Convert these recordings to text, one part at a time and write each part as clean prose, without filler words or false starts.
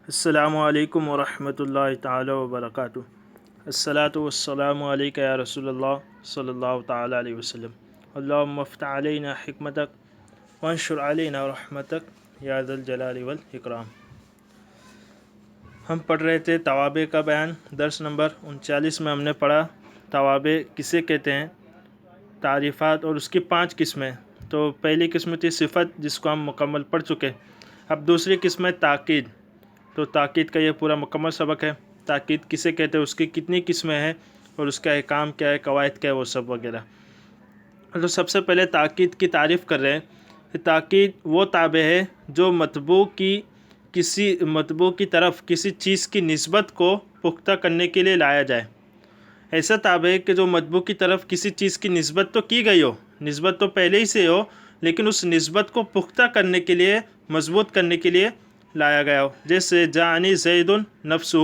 السلام علیکم ورحمۃ اللہ تعالی وبرکاتہ۔ الصلاۃ والسلام علیک یا رسول اللہ صلی اللہ تعالی علیہ وسلم۔ اللہم افتح علینا حکمتک وانشر علینا رحمتک یا ذا الجلال والاکرام۔ ہم پڑھ رہے تھے توابع کا بیان، درس نمبر 39 میں ہم نے پڑھا توابع کسے کہتے ہیں، تعریفات اور اس کی 5 قسمیں۔ تو پہلی قسم تھی صفت، جس کو ہم مکمل پڑھ چکے۔ اب دوسری قسم ہے تاکید۔ تو تاکید کا یہ پورا مکمل سبق ہے۔ تاکید کسے کہتے ہیں، اس کی کتنی قسمیں ہیں اور اس کا احکام کیا ہے، قواعد کیا ہے، وہ سب وغیرہ۔ تو سب سے پہلے تاکید کی تعریف کر رہے ہیں کہ تاکید وہ تابع ہے جو مطبوع کی طرف کسی چیز کی نسبت کو پختہ کرنے کے لیے لایا جائے۔ ایسا تابع ہے کہ جو مطبوع کی طرف کسی چیز کی نسبت تو کی گئی ہو، نسبت تو پہلے ہی سے ہو، لیکن اس نسبت کو پختہ کرنے کے لیے، مضبوط کرنے کے لیے لایا گیا ہو۔ جیسے جاءنی زید نفسہ،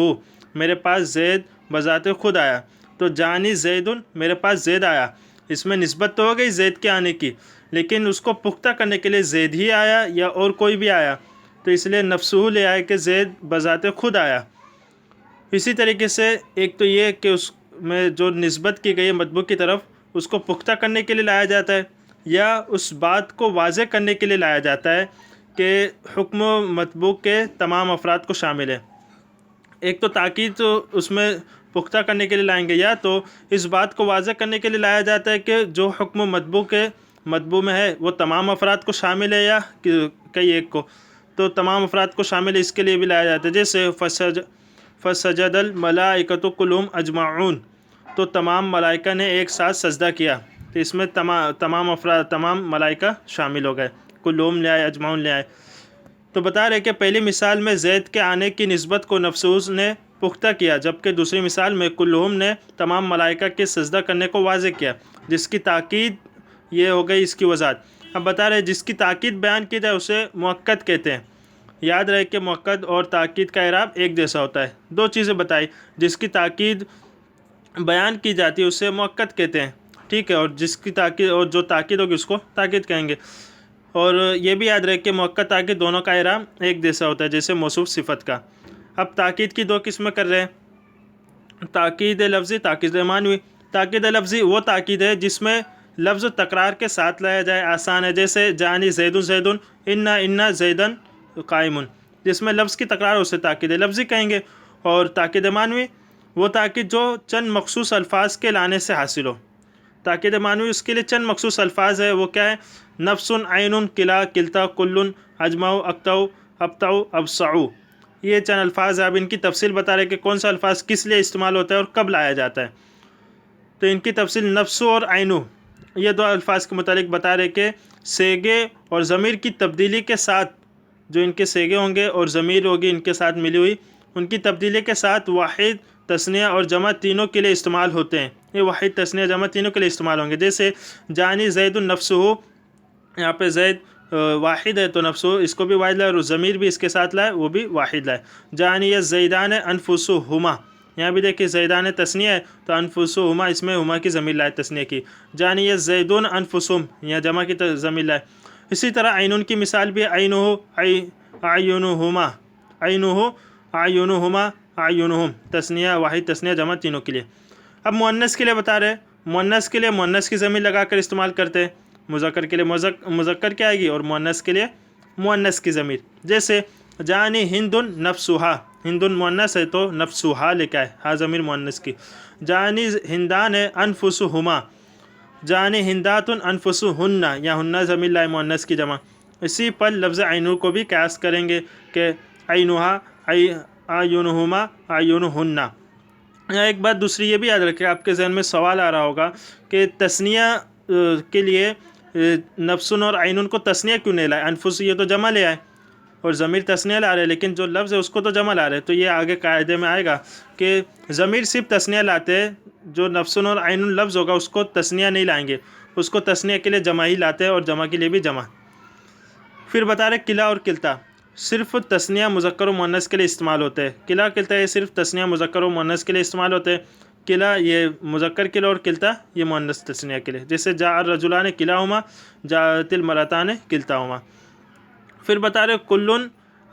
میرے پاس زید بذات خود آیا۔ تو جاءنی زید، میرے پاس زید آیا، اس میں نسبت تو ہو گئی زید کے آنے کی، لیکن اس کو پختہ کرنے کے لیے زید ہی آیا یا اور کوئی بھی آیا، تو اس لیے نفسہ لے آئے کہ زید بذات خود آیا۔ اسی طریقے سے ایک تو یہ کہ اس میں جو نسبت کی گئی ہے مطبوع کی طرف، اس کو پختہ کرنے کے لیے لایا جاتا ہے، یا اس بات کو واضح کرنے کے لیے لایا جاتا ہے کہ حکم مطبوع کے تمام افراد کو شامل ہے۔ ایک تو تاکید تو اس میں پختہ کرنے کے لیے لائیں گے، یا تو اس بات کو واضح کرنے کے لیے لایا جاتا ہے کہ جو حکم مطبوع میں ہے وہ تمام افراد کو شامل ہے یا کئی ایک کو، تو تمام افراد کو شامل ہے، اس کے لیے بھی لایا جاتا ہے۔ جیسے فسجد الملائکۃ کلہم اجمعون، تو تمام ملائکہ نے ایک ساتھ سجدہ کیا، تو اس میں تمام ملائکہ شامل ہو گئے، کلہم لے آئے، اجمعون لے آئے۔ تو بتا رہے کہ پہلی مثال میں زید کے آنے کی نسبت کو نفسوس نے پختہ کیا، جبکہ دوسری مثال میں کلہم نے تمام ملائکہ کے سجدہ کرنے کو واضح کیا، جس کی تاکید یہ ہو گئی اس کی وضاحت۔ اب بتا رہے جس کی تاکید بیان کی جائے اسے مؤکد کہتے ہیں۔ یاد رہے کہ مؤکد اور تاکید کا اعراب ایک جیسا ہوتا ہے۔ 2 چیزیں بتائی، جس کی تاکید بیان کی جاتی ہے اسے مؤکد کہتے ہیں، ٹھیک ہے، اور جس کی تاکید اور جو تاکید ہوگی اس کو تاکید کہیں گے۔ اور یہ بھی یاد رہے کہ مؤکد تاکید دونوں کا اعراب ایک جیسا ہوتا ہے، جیسے موصوف صفت کا۔ اب تاکید کی 2 قسمیں کر رہے ہیں، تاکید لفظی، تاکید معنوی۔ تاکید لفظی وہ تاکید ہے جس میں لفظ تکرار کے ساتھ لایا جائے، آسان ہے، جیسے جانی زید زیدن، انا زیدن قائم، جس میں لفظ کی تکرار اسے تاکید لفظی کہیں گے۔ اور تاکید معنوی وہ تاکید جو چند مخصوص الفاظ کے لانے سے حاصل ہو۔ تاکید معنوی اس کے لیے چند مخصوص الفاظ ہے، وہ کیا ہے؟ نفس، عین، کلا، کلتا، کل، اجمع، اقطع، ابطع، ابصع، یہ چند الفاظ ہیں۔ اب ان کی تفصیل بتا رہے کہ کون سا الفاظ کس لیے استعمال ہوتا ہے اور کب لایا جاتا ہے۔ تو ان کی تفصیل نفس اور عین، یہ 2 الفاظ کے متعلق بتا رہے کہ صیغے اور ضمیر کی تبدیلی کے ساتھ، جو ان کے صیغے ہوں گے اور ضمیر ہوگی ان کے ساتھ ملی ہوئی، ان کی تبدیلی کے ساتھ واحد، تثنیہ اور جمع تینوں کے لیے استعمال ہوتے ہیں۔ یہ واحد، تثنیہ، جمع تینوں کے لیے استعمال ہوں گے۔ جیسے جانی زید نفسہ، یہاں پہ زید واحد ہے تو نفسہ اس کو بھی واحد لائے، اور ضمیر بھی اس کے ساتھ لائے، وہ بھی واحد لائے۔ جانی زیدان انفسہما، یہاں بھی دیکھیں زیدان تثنیہ ہے تو انفسہما، اس میں ہما کی ضمیر لائے، تثنیہ کی۔ جانی زیدون انفسہم، یہاں جمع کی ضمیر لائے۔ اسی طرح عینون کی مثال بھی عینہ اعینہما، عینہ اعینہما اعینہم، تثنیہ، واحد، تثنیہ، جمع تینوں کے لیے۔ اب مؤنث کے لیے بتا رہے، مؤنث کے لیے مؤنث کی ضمیر لگا کر استعمال کرتے ہیں، مذکر کے لیے مذکر کی آئے گی، اور مؤنث کے لیے مؤنث کی ضمیر۔ جیسے جانی ہند نفسہا، ہند مؤنث ہے تو نفسہا لے کے آئے، ہا ضمیر مؤنث کی۔ جانی ہندان انفسہما، جانی ہندات انفسہن، یا ہن ضمیر لائے مؤنث کی جمع۔ اسی پر لفظ عینو کو بھی قیاس کریں گے کہ عینہا اعینہما اعینہن۔ ایک بات دوسری یہ بھی یاد رکھیں، آپ کے ذہن میں سوال آ رہا ہوگا کہ تثنیہ کے لیے نفسن اور عینن کو تثنیہ کیوں نہیں لائے؟ انفس یہ تو جمع لے آئے اور ضمیر تثنیہ لا رہے، لیکن جو لفظ ہے اس کو تو جمع لا رہے۔ تو یہ آگے قاعدے میں آئے گا کہ ضمیر صرف تثنیہ لاتے ہیں، جو نفسن اور عینن لفظ ہوگا اس کو تثنیہ نہیں لائیں گے، اس کو تثنیہ کے لیے جمع ہی لاتے ہیں، اور جمع کے لیے بھی جمع۔ پھر بتا رہے کلا اور کلتا صرف تثنیہ مذکر و مؤنث کے لیے استعمال ہوتے ہیں۔ کلا، کلتا یہ صرف تثنیہ مذکر و مؤنث کے لیے استعمال ہوتے ہیں۔ کلا یہ مذکر کے لیے اور کلتا یہ مؤنث تثنیہ کے لیے، جیسے جاء الرجلان کلاہما، جاءت المرأتان کلتاہما۔ پھر بتا رہے کلن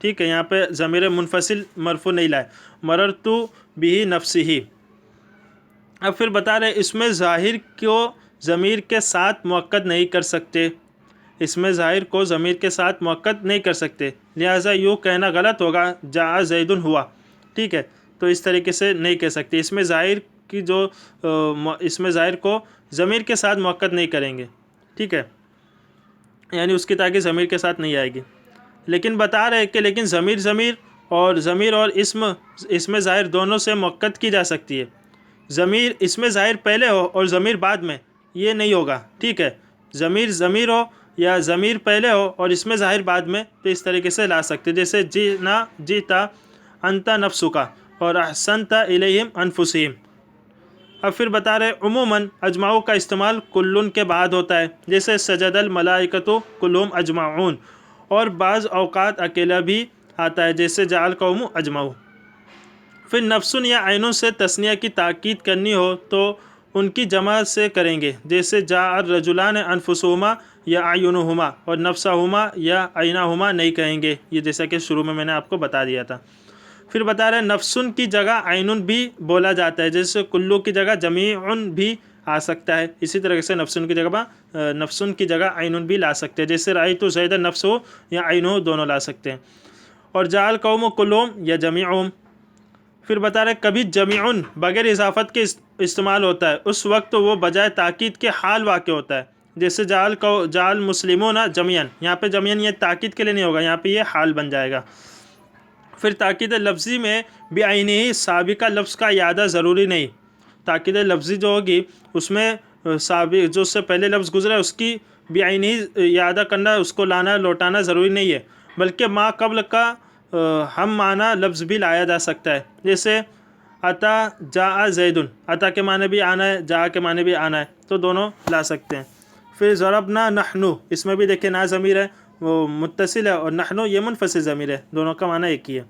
ٹھیک ہے، یہاں پہ ضمیر منفصل مرفوع نہیں لائے، مررت بھی نفسی۔ اب پھر بتا رہے اس میں ظاہر کو ضمیر کے ساتھ مؤکد نہیں کر سکتے، اس میں ظاہر کو ضمیر کے ساتھ مؤکد نہیں کر سکتے، لہٰذا یوں کہنا غلط ہوگا جاء زید ہوا، ٹھیک ہے، تو اس طریقے سے نہیں کہہ سکتے، اس میں ظاہر کی جو اس میں ظاہر کو ضمیر کے ساتھ مؤکد نہیں کریں گے، ٹھیک ہے، یعنی اس کی تاکید ضمیر کے ساتھ نہیں آئے گی، لیکن بتا رہے کہ لیکن ضمیر اور اس میں ظاہر دونوں سے مؤکد کی جا سکتی ہے، ضمیر اس میں ظاہر پہلے ہو اور ضمیر بعد میں، یہ نہیں ہوگا، ٹھیک ہے، ضمیر ہو یا ضمیر پہلے ہو اور اس میں ظاہر بعد میں، تو اس طریقے سے لا سکتے، جیسے جیتا انت نفسک اور احسنت الیہم انفسہم۔ اب پھر بتا رہے عموماً اجمعو کا استعمال کلن کے بعد ہوتا ہے، جیسے سجد الملائکۃ کلہم اجمعون، اور بعض اوقات اکیلا بھی آتا ہے، جیسے جاء القوم اجمعوا۔ پھر نفسن یا عینن سے تثنیہ کی تاکید کرنی ہو تو ان کی جمع سے کریں گے، جیسے جاء الرجلان انفسہما یا اعینہما، اور نفسہما یا عینہما نہیں کہیں گے، یہ جیسا کہ شروع میں نے آپ کو بتا دیا تھا۔ پھر بتا رہے نفسن کی جگہ عینن بھی بولا جاتا ہے، جیسے کلو کی جگہ جمیعن بھی آ سکتا ہے، اسی طرح سے نفسن کی جگہ عینن بھی لا سکتے ہیں، جیسے رأیت زید نفسہ یا عینہ دونوں لا سکتے ہیں، اور جاء القوم کلہم یا جمیعہم۔ پھر بتا رہے کبھی جمیعن بغیر اضافت کے استعمال ہوتا ہے، اس وقت وہ بجائے تاکید کے حال واقع ہوتا ہے، جیسے جاء المسلمون جمیعاً، یہاں پہ جمیعاً یہ تاکید کے لیے نہیں ہوگا، یہاں پہ یہ حال بن جائے گا۔ پھر تاکید لفظی میں بعینہ سابقہ لفظ کا اعادہ ضروری نہیں، تاکید لفظی جو ہوگی اس میں سابق جو اس سے پہلے لفظ گزرا ہے اس کی بعینہ اعادہ کرنا، اس کو لانا لوٹانا ضروری نہیں ہے، بلکہ ما قبل کا ہم معنی لفظ بھی لایا جا سکتا ہے، جیسے اتا جاء زید، اتا کے معنی بھی آنا ہے، جاء کے معنی بھی آنا ہے، تو دونوں لا سکتے ہیں۔ پھر ضربنا نحن، اس میں بھی دیکھیں نا ضمیر ہے وہ متصل ہے، اور نحن یہ منفصل ضمیر ہے، دونوں کا معنی ایک ہی ہے۔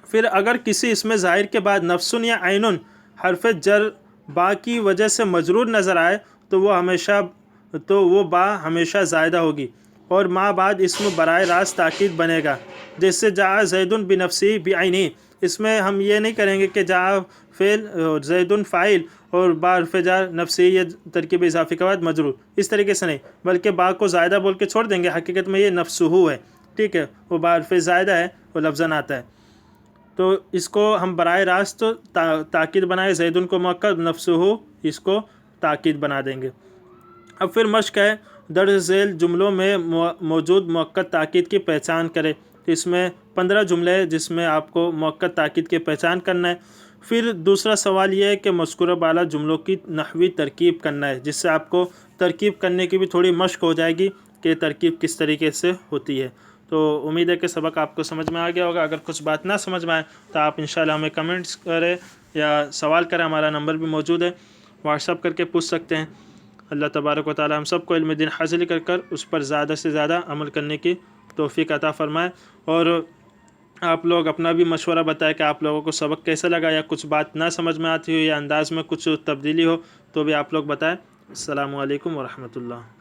پھر اگر کسی اس میں ظاہر کے بعد نفسن یا عینن حرف جر با کی وجہ سے مجرور نظر آئے تو وہ با ہمیشہ زائدہ ہوگی، اور ما بعد اسم براہ راست تاکید بنے گا، جیسے جاء زید بنفسہ بعینہ، اس میں ہم یہ نہیں کریں گے کہ جاء فعل زید فاعل اور با حرف جر نفسہ یہ ترکیب اضافی کے بعد مجرور، اس طریقے سے نہیں، بلکہ با کو زائدہ بول کے چھوڑ دیں گے، حقیقت میں یہ نفسہ ہے، ٹھیک ہے، وہ با حرف زائدہ ہے، وہ لفظاً آتا ہے، تو اس کو ہم براہ راست تاکید بنائے، زیدن کو مؤکد، نفسہ اس کو تاکید بنا دیں گے۔ اب پھر مشق ہے درج ذیل جملوں میں موجود مؤکد تاکید کی پہچان کرے، اس میں 15 جملے ہیں جس میں آپ کو مؤکد تاکید کی پہچان کرنا ہے۔ پھر دوسرا سوال یہ ہے کہ مذکورہ بالا جملوں کی نحوی ترکیب کرنا ہے، جس سے آپ کو ترکیب کرنے کی بھی تھوڑی مشق ہو جائے گی کہ ترکیب کس طریقے سے ہوتی ہے۔ تو امید ہے کہ سبق آپ کو سمجھ میں آ گیا ہوگا، اگر کچھ بات نہ سمجھ میں آئے تو آپ انشاءاللہ ہمیں کمنٹس کریں یا سوال کریں، ہمارا نمبر بھی موجود ہے، واٹس اپ کر کے پوچھ سکتے ہیں۔ اللہ تبارک و تعالی ہم سب کو علم دین حاصل کر اس پر زیادہ سے زیادہ عمل کرنے کی توفیق عطا فرمائے، اور آپ لوگ اپنا بھی مشورہ بتائیں کہ آپ لوگوں کو سبق کیسا لگا، یا کچھ بات نہ سمجھ میں آتی ہو یا انداز میں کچھ تبدیلی ہو تو بھی آپ لوگ بتائیں۔ السلام علیکم ورحمۃ اللہ۔